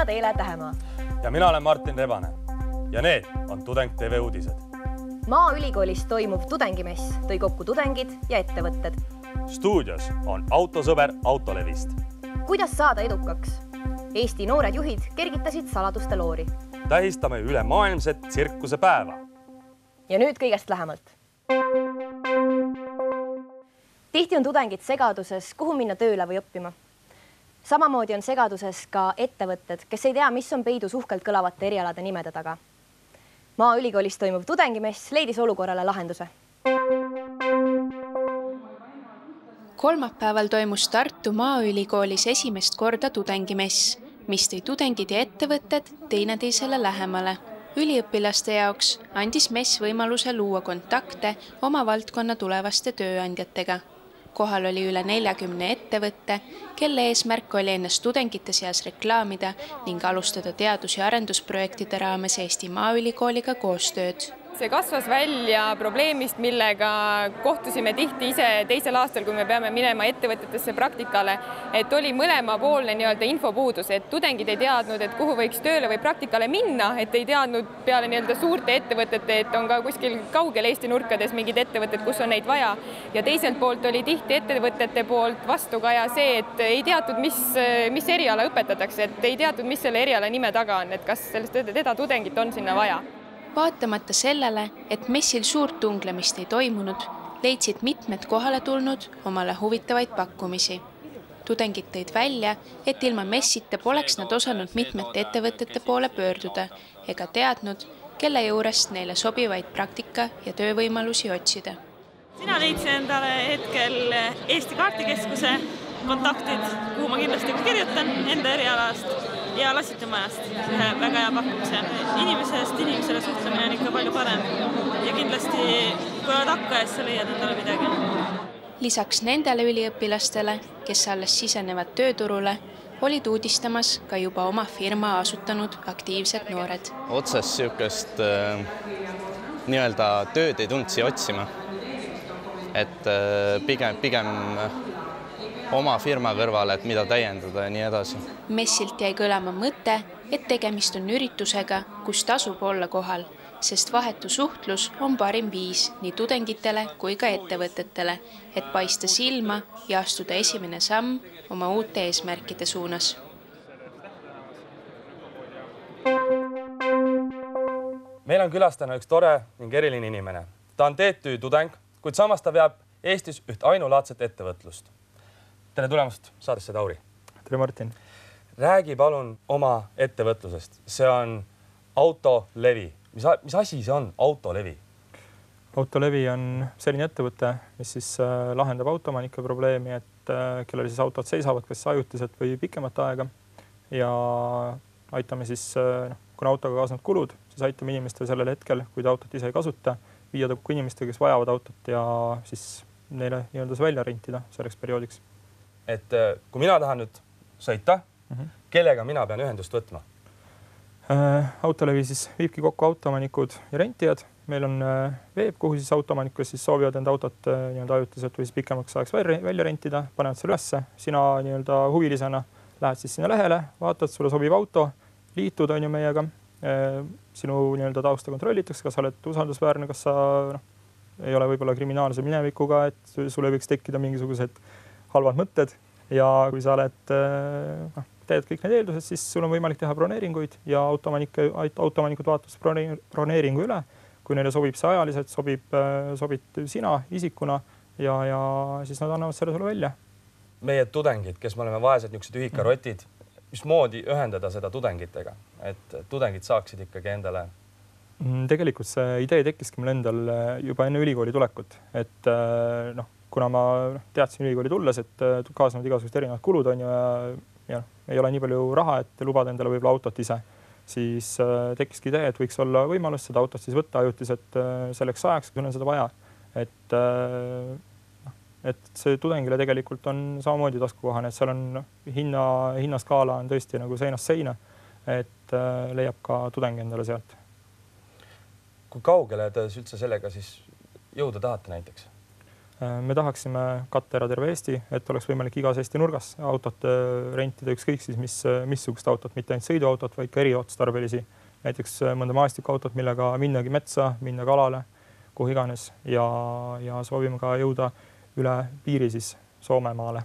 Teele Tähemaa. Ja mina olen Martin Rebane. Ja need on Tudeng TV uudised. Maaülikoolis toimuv tudengimess tõi kokku tudengid ja ettevõtted. Stuudios on autosõber Autolevist. Kuidas saada edukaks? Eesti noored juhid kergitasid saladuste loori. Tähistame ülemaailmset tsirkuse päeva. Ja nüüd kõigest lähemalt. Tihti on tudengid segaduses, kuhu minna tööle või õppima. Samamoodi on segaduses ka ettevõtted, kes ei tea, mis on peidus uhkelt kõlavate erialade nimede taga. Maaülikoolis toimuv tudengimess leidis olukorrale lahenduse. Kolmapäeval toimus Tartu Maaülikoolis esimest korda tudengimess, mis tõi tudengid ja ettevõtted teineteisele lähemale. Üliõpilaste jaoks andis mess võimaluse luua kontakte oma valdkonna tulevaste tööandjatega. Kohal oli üle 40 ettevõtte, kelle eesmärk oli ennast tudengite seas reklaamida ning alustada teadus- ja arendusprojektide raames Eesti Maaülikooliga koostööd. See kasvas välja probleemist, millega kohtusime tihti ise teisel aastal, kui me peame minema ettevõtetesse praktikale, et oli mõlemapoolne infopuudus, et tudengid ei teadnud, et kuhu võiks tööle või praktikale minna, et ei teadnud peale suurte ettevõtete, et on ka kuskil kaugel Eesti nurkades mingid ettevõtted, kus on neid vaja. Ja teiselt poolt oli tihti ettevõtete poolt vastukaja see, et ei teatud, mis eriala õpetatakse, et ei teatud, mis selle eriala nime taga on, et kas seda tudengit on sinna vaja. Vaatamata sellele, et messil suurt tunglemist ei toimunud, leidsid mitmed kohale tulnud omale huvitavaid pakkumisi. Tudengid tõid välja, et ilma messita poleks nad osanud mitmete ettevõtete poole pöörduda ega teadnud, kelle juurest neile sobivaid praktika- ja töövõimalusi otsida. Sina leidsin endale hetkel Eesti kaartikeskuse kontaktid, kuhu ma kindlasti kirjutan enda erialast ja Lassite majast ühe väga hea pakkumise. Inimesele suhtlemine on ikka palju parem ja kindlasti, kui oled hakkajas, sa leiad endale midagi. Lisaks nendele üliõpilastele, kes alles sisenevad tööturule, olid uudistamas ka juba oma firma asutanud aktiivsed noored. Otsest siukest nii-öelda tööd ei tulnud siia otsima. Et pigem oma firma kõrvale, et mida täiendada ja nii edasi. Messilt jäi kõlama mõte, et tegemist on üritusega, kus tasub olla kohal, sest vahetu suhtlus on parim viis nii tudengitele kui ka ettevõtetele, et paista silma ja astuda esimene samm oma uute eesmärkide suunas. Meil on külastana üks tore ning eriline inimene. Ta on TTÜ tudeng, kuid samas ta veab Eestis üht ainulaadset ettevõtlust. Tere tulemast saadesse, Tauri. Tere, Martin. Räägi palun oma ettevõtlusest. See on Autolevi. Mis asi see on, Autolevi? Autolevi on selline ettevõte, mis siis lahendab autoomanike probleemi, et kellel siis autod seisavad kas ajutiselt või pikemat aega. Ja aitame siis, kuna autoga kaasnevad kulud, siis aitame inimestel sellel hetkel, kui ta autot ise ei kasuta, viia kokku inimestega, kes vajavad autot ja siis neile nii-öelda välja rentida selleks perioodiks. Et kui mina tahan nüüd sõita, kellega mina pean ühendust võtma? Autolevi siis viibki kokku autoomanikud ja rentijad. Meil on veeb, kuhu siis autoomanikud siis soovivad enda autot nii-öelda ajutiselt või siis pikemaks ajaks välja rentida, panevad selle ülesse. Sina nii-öelda huvilisena lähed siis sinna lehele, vaatad, sulle sobib auto, liitud on ju meiega. Sinu nii-öelda tausta kontrollitakse, kas sa oled usaldusväärne, kas sa ei ole võib-olla kriminaalse minevikuga, et sulle võiks tekkida mingisugused halvad mõtted ja kui sa oled teed kõik need eeldused, siis sul on võimalik teha broneeringuid ja autoomanikud vaatavad broneeringu üle. Kui neile sobib see ajaliselt, sobib sina isikuna ja siis nad annavad selle sulle välja. Meie tudengid, kes me oleme vaesed niisugused ühikarotid, mismoodi ühendada seda tudengitega, et tudengid saaksid ikkagi endale? Tegelikult see idee tekkiski meil endal juba enne ülikooli tulekut, et kuna ma teadsin ülikooli tulles, et kaasnevad igasugused erinevad kulud on ja ei ole nii palju raha, et lubada endale võib-olla autot ise, siis tekkiski idee, et võiks olla võimalus seda autot siis võtta ajutiselt selleks ajaks, kui on seda vaja. Et see tudengile tegelikult on samamoodi taskukohane, et seal on hinnaskaala on tõesti nagu seinast seina, et leiab ka tudeng endale sealt. Kui kaugele te üldse sellega siis jõuda tahate näiteks? Me tahaksime katta ära terve Eesti, et oleks võimalik igas Eesti nurgas autot rentida ükskõik siis missugust autot, mitte ainult sõiduautot, vaid ka eriotstarbelisi. Näiteks mõnda maastikuautot, millega minnagi metsa, minna kalale, kuhu iganes ja soovime ka jõuda üle piiri siis Soomemaale.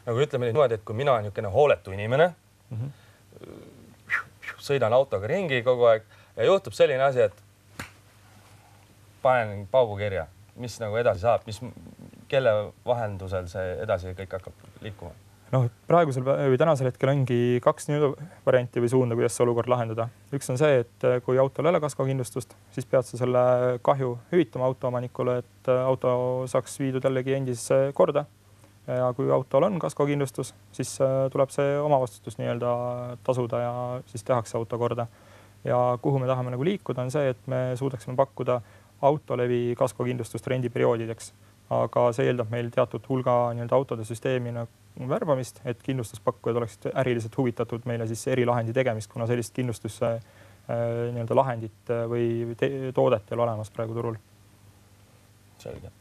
Nagu ütleme niimoodi, et kui mina olen niisugune hooletu inimene, sõidan autoga ringi kogu aeg ja juhtub selline asi, et panen paugu kirja. Mis nagu edasi saab, kelle vahendusel see edasi kõik hakkab liikuma? No, praegusel või tänasel hetkel ongi 2 varianti või suunda, kuidas see olukord lahendada. Üks on see, et kui autol ei ole kaskokindlustust, siis pead sa selle kahju hüvitama autoomanikule, et auto saaks viidud jällegi endisesse korda. Ja kui autol on kaskokindlustus, siis tuleb see omavastutus nii-öelda tasuda ja siis tehakse auto korda. Ja kuhu me tahame nagu liikuda on see, et me suudaksime pakkuda autolevi kaskokindlustust rendiperioodideks, aga see eeldab meil teatud hulga nii-öelda autode süsteemi värbamist, et kindlustuspakkujad oleksid äriliselt huvitatud meile siis erilahendi tegemist, kuna sellist kindlustusse nii-öelda lahendit või toodet ei ole olemas praegu turul. Selge.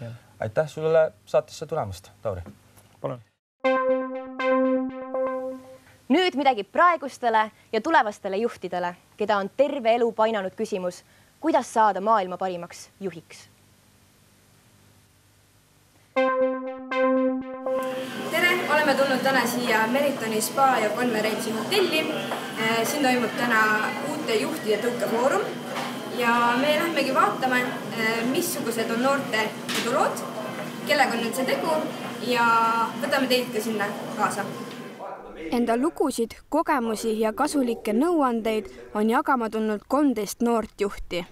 Ja. Aitäh sulle saatesse tulemast, Tauri. Palun. Nüüd midagi praegustele ja tulevastele juhtidele, keda on terve elu painanud küsimus, kuidas saada maailma parimaks juhiks? Tere, oleme tulnud täna siia Meritoni spa ja konverentsi hotelli. Siin toimub täna uute juhtide tõukefoorum ja me lähmegi vaatama, missugused on noorte edulood, kellega on nüüd see tegu ja võtame teid ka sinna kaasa. Enda lugusid, kogemusi ja kasulikke nõuandeid on jagama tulnud 13 noort juhti.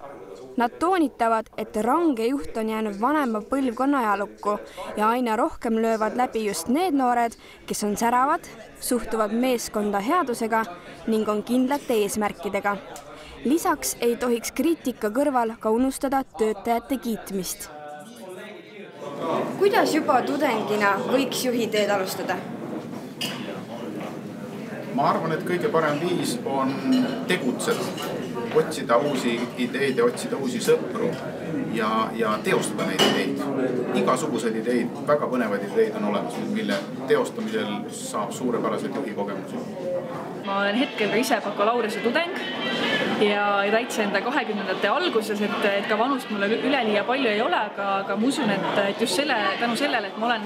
Nad toonitavad, et range juht on jäänud vanema põlvkonna ajalukku ja aina rohkem löövad läbi just need noored, kes on säravad, suhtuvad meeskonda headusega ning on kindlate eesmärkidega. Lisaks ei tohiks kriitika kõrval ka unustada töötajate kiitmist. Kuidas juba tudengina võiks juhiteed alustada? Ma arvan, et kõige parem viis on tegutseda, otsida uusi ideid ja otsida uusi sõpru ja teostada neid ideid. Igasugused ideid, väga põnevad ideid on olemas, mille teostamisel saab suurepäraselt juhi kogemusi. Ma olen hetkel ka ise bakalaureuse tudeng ja täitsa enda 20-ndate alguses, et ka vanust mulle üleliia palju ei ole, aga ma usun, et just tänu sellele, et ma olen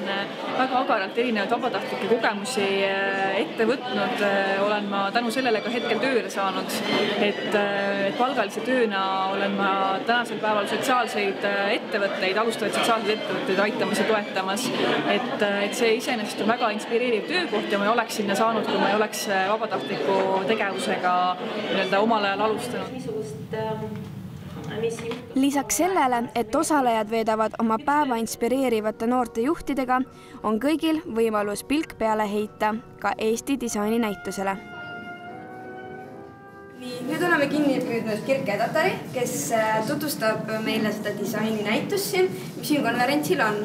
väga agaralt erinevaid vabatahtlikke kogemusi ette võtnud, olen ma tänu sellele ka hetkel tööle saanud, et palgalise tööna olen ma tänasel päeval sotsiaalseid ettevõtteid, alustavaid sotsiaalseid ettevõtteid aitamas ja toetamas, et see iseenesest on väga inspireeriv töökoht ja ma ei oleks sinna saanud, kui ma ei oleks vabatahtliku tegevusega omal ajal alustanud. Lisaks sellele, et osalejad veedavad oma päeva inspireerivate noorte juhtidega, on kõigil võimalus pilk peale heita ka Eesti disaininäitusele. Nüüd oleme kinni püüdnud Kirke Tatari, kes tutvustab meile seda disaininäitusi, mis siin konverentsil on.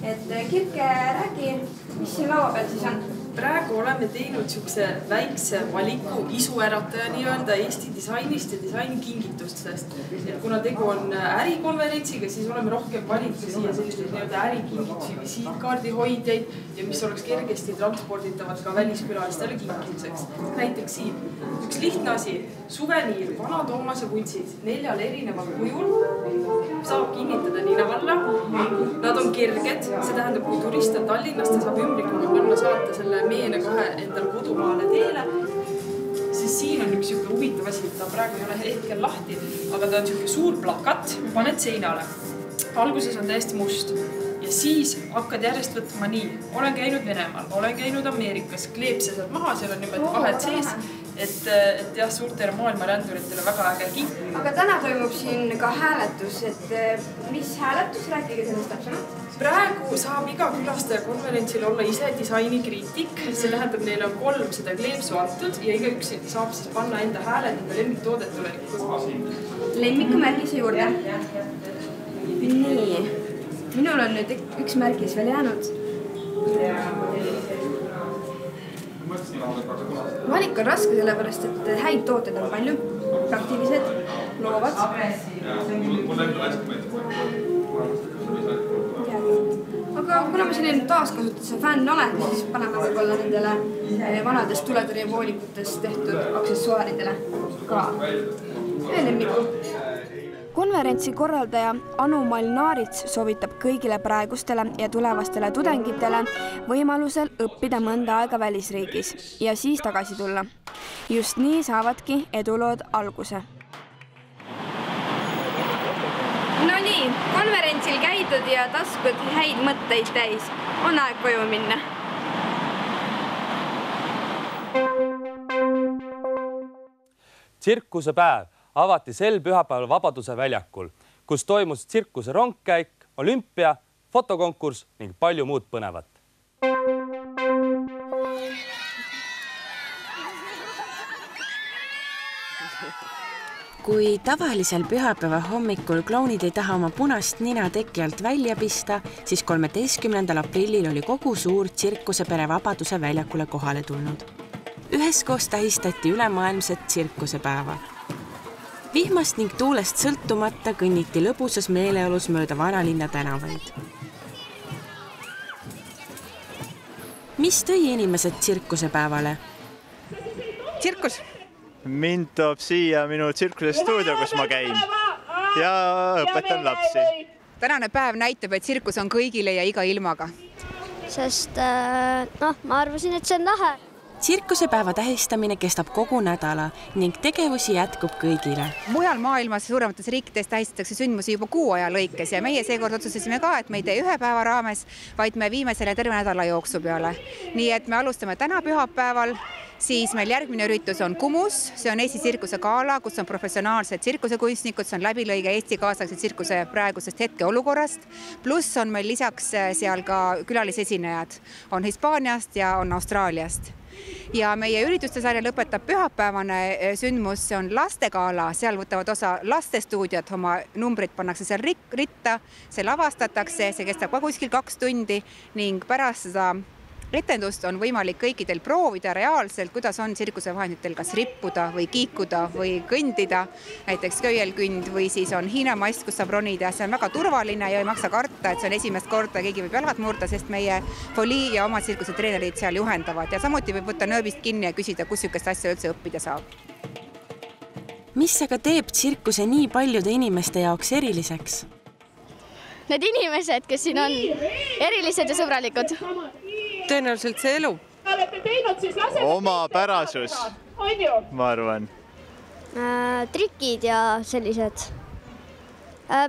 Kirke, räägi, mis siin laua peal siis on? Praegu oleme teinud niisuguse väikse valiku isuärataja nii-öelda Eesti disainist ja disainikingitustest. Kuna tegu on ärikonverentsiga, siis oleme rohkem valinud siia selliseid nii-öelda ärikingitusi, visiitkaardi hoidjaid ja mis oleks kergesti transporditavad ka väliskülalistele kinkimiseks. Näiteks siin üks lihtne asi, suveniir, vana Toomase vuntsid 4 erineval kujul, saab kinnitada nina alla. Nad on kerged, see tähendab, kui turist on Tallinnast ja saab ümbrikuna panna saata selle meene kohe endal kodumaale teele, siis siin on üks huvitav asi, ta praegu ei ole hetkel lahti, aga ta on suur plakat, paned seinale. Alguses on täiesti must ja siis hakkad järjest võtma nii. Olen käinud Venemaal, olen käinud Ameerikas, kleeb see sealt maha, seal on niimoodi vahed sees, et jah, suurtele maailma ränduritele väga äge kink. Aga täna toimub siin ka hääletus, et mis hääletus, rääkige sellest täpsemalt? Praegu saab iga külastaja konverentsil olla ise disainikriitik, see tähendab, neil on 3 seda kleepsu antud ja igaüks saab siis panna enda hääled enda lemmiktoodet Lemmikumärgise juurde. Nii, minul on nüüd üks märgis veel jäänud. Valik on raske, sellepärast, et häid tooted on palju, praktilised, loovad. kuna ma selline taaskasutuse fänn olen, siis paneme võib-olla nendele vanadest tuletõrjevoolikutest tehtud aksessuaaridele ka ühe lemmiku. Konverentsi korraldaja Anu Malnaarits soovitab kõigile praegustele ja tulevastele tudengitele võimalusel õppida mõnda aega välisriigis ja siis tagasi tulla. Just nii saavadki edulood alguse. No nii, konverentsil käidud ja taskud häid mõtteid täis. On aeg koju minna. Tsirkusepäev avati sel pühapäeval Vabaduse väljakul, kus toimus tsirkuse rongkäik, olümpia, fotokonkurss ning palju muud põnevat. Kui tavalisel pühapäeva hommikul klounid ei taha oma punast nina teki alt välja pista, siis 13. aprillil oli kogu suur tsirkusepere Vabaduse väljakule kohale tulnud. Üheskoos tähistati ülemaailmset tsirkusepäeva. Vihmast ning tuulest sõltumata kõnniti lõbusas meeleolus mööda vanalinna tänavaid. Mis tõi inimesed tsirkusepäevale? Tsirkus. Mind toob siia minu tsirkuse stuudio, kus ma käin ja õpetan lapsi. Tänane päev näitab, et tsirkus on kõigile ja iga ilmaga. Sest ma arvasin, et see on lahe. Tsirkusepäeva tähistamine kestab kogu nädala ning tegevusi jätkub kõigile. Mujal maailmas suuremates riikides tähistatakse sündmusi juba kuu aja lõikes ja meie seekord otsustasime ka, et me ei tee ühe päeva raames, vaid me viime selle terve nädala jooksu peale. Nii et me alustame täna pühapäeval, siis meil järgmine üritus on Kumus, see on Eesti tsirkuse gala, kus on professionaalsed tsirkusekunstnikud, see on läbilõige Eesti kaasaegse tsirkuse praegusest hetkeolukorrast, pluss on meil lisaks seal ka külalisesinejad, on Hispaaniast ja on Austraaliast. Ja meie ürituste sarja lõpetab pühapäevane sündmus, see on lastegala, seal võtavad osa lastestuudiot, oma numbrid pannakse seal ritta, see lavastatakse, see kestab ka kuskil 2 tundi ning pärast seda etendust on võimalik kõikidel proovida reaalselt, kuidas on tsirkusevahenditel kas rippuda või kiikuda või kõndida, näiteks köielkünd või siis on Hiina mast, kus saab ronida. See on väga turvaline ja ei maksa karta, et see on esimest korda, keegi võib jalad murda, sest meie folii ja oma tsirkusetreenerid seal juhendavad ja samuti võib võtta nööbist kinni ja küsida, kus niisugust asja üldse õppida saab. Mis aga teeb tsirkuse nii paljude inimeste jaoks eriliseks? Need inimesed, kes siin on, erilised ja sõbralikud. Tõenäoliselt see elu. Omapärasus, ma arvan. Trikid ja sellised.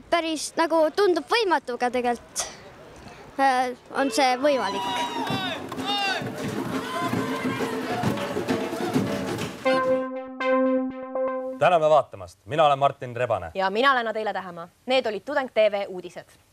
Päris nagu tundub võimatu, aga tegelikult on see võimalik. Täname vaatamast. Mina olen Martin Rebane. Ja mina olen Adele Tähemaa. Need olid Tudeng TV uudised.